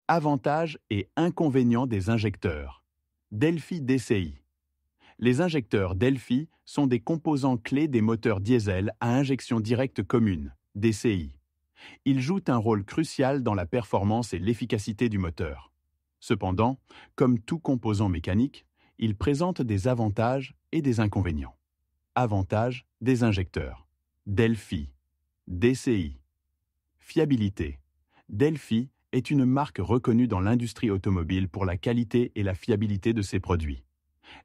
Avantages et inconvénients des injecteurs. Delphi DCI. Les injecteurs Delphi sont des composants clés des moteurs diesel à injection directe commune, DCI. Ils jouent un rôle crucial dans la performance et l'efficacité du moteur. Cependant, comme tout composant mécanique, ils présentent des avantages et des inconvénients. Avantages des injecteurs. Delphi. DCI. Fiabilité. Delphi est une marque reconnue dans l'industrie automobile pour la qualité et la fiabilité de ses produits.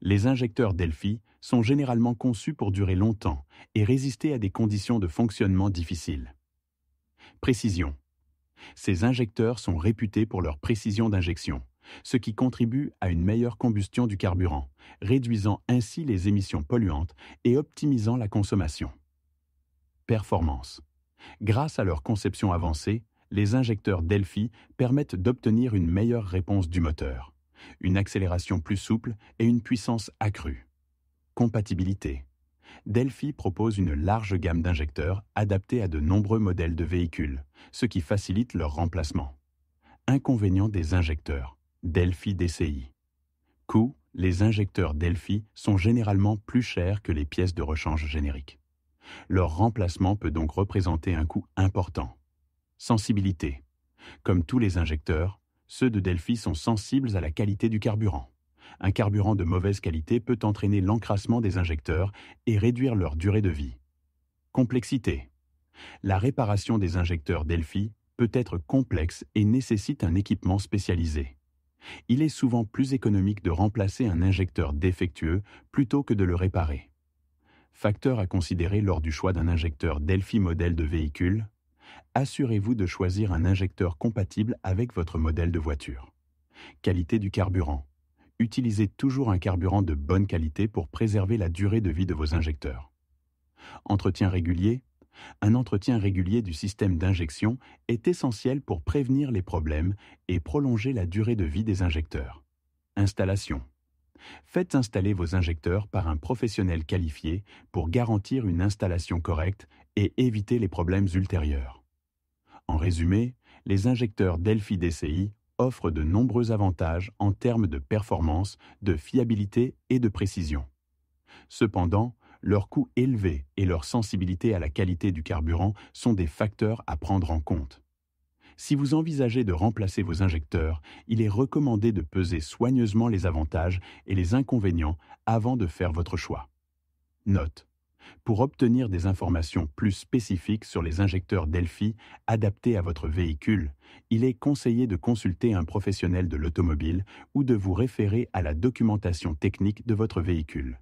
Les injecteurs Delphi sont généralement conçus pour durer longtemps et résister à des conditions de fonctionnement difficiles. Précision. Ces injecteurs sont réputés pour leur précision d'injection, ce qui contribue à une meilleure combustion du carburant, réduisant ainsi les émissions polluantes et optimisant la consommation. Performance. Grâce à leur conception avancée, les injecteurs Delphi permettent d'obtenir une meilleure réponse du moteur, une accélération plus souple et une puissance accrue. Compatibilité. Delphi propose une large gamme d'injecteurs adaptés à de nombreux modèles de véhicules, ce qui facilite leur remplacement. Inconvénients des injecteurs. Delphi DCI. Coût. Les injecteurs Delphi sont généralement plus chers que les pièces de rechange génériques. Leur remplacement peut donc représenter un coût important. Sensibilité. Comme tous les injecteurs, ceux de Delphi sont sensibles à la qualité du carburant. Un carburant de mauvaise qualité peut entraîner l'encrassement des injecteurs et réduire leur durée de vie. Complexité. La réparation des injecteurs Delphi peut être complexe et nécessite un équipement spécialisé. Il est souvent plus économique de remplacer un injecteur défectueux plutôt que de le réparer. Facteurs à considérer lors du choix d'un injecteur Delphi modèle de véhicule. Assurez-vous de choisir un injecteur compatible avec votre modèle de voiture. Qualité du carburant. Utilisez toujours un carburant de bonne qualité pour préserver la durée de vie de vos injecteurs. Entretien régulier. Un entretien régulier du système d'injection est essentiel pour prévenir les problèmes et prolonger la durée de vie des injecteurs. Installation. Faites installer vos injecteurs par un professionnel qualifié pour garantir une installation correcte et éviter les problèmes ultérieurs. En résumé, les injecteurs Delphi DCI offrent de nombreux avantages en termes de performance, de fiabilité et de précision. Cependant, leur coût élevé et leur sensibilité à la qualité du carburant sont des facteurs à prendre en compte. Si vous envisagez de remplacer vos injecteurs, il est recommandé de peser soigneusement les avantages et les inconvénients avant de faire votre choix. Note. Pour obtenir des informations plus spécifiques sur les injecteurs Delphi adaptés à votre véhicule, il est conseillé de consulter un professionnel de l'automobile ou de vous référer à la documentation technique de votre véhicule.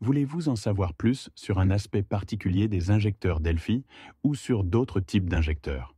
Voulez-vous en savoir plus sur un aspect particulier des injecteurs Delphi ou sur d'autres types d'injecteurs ?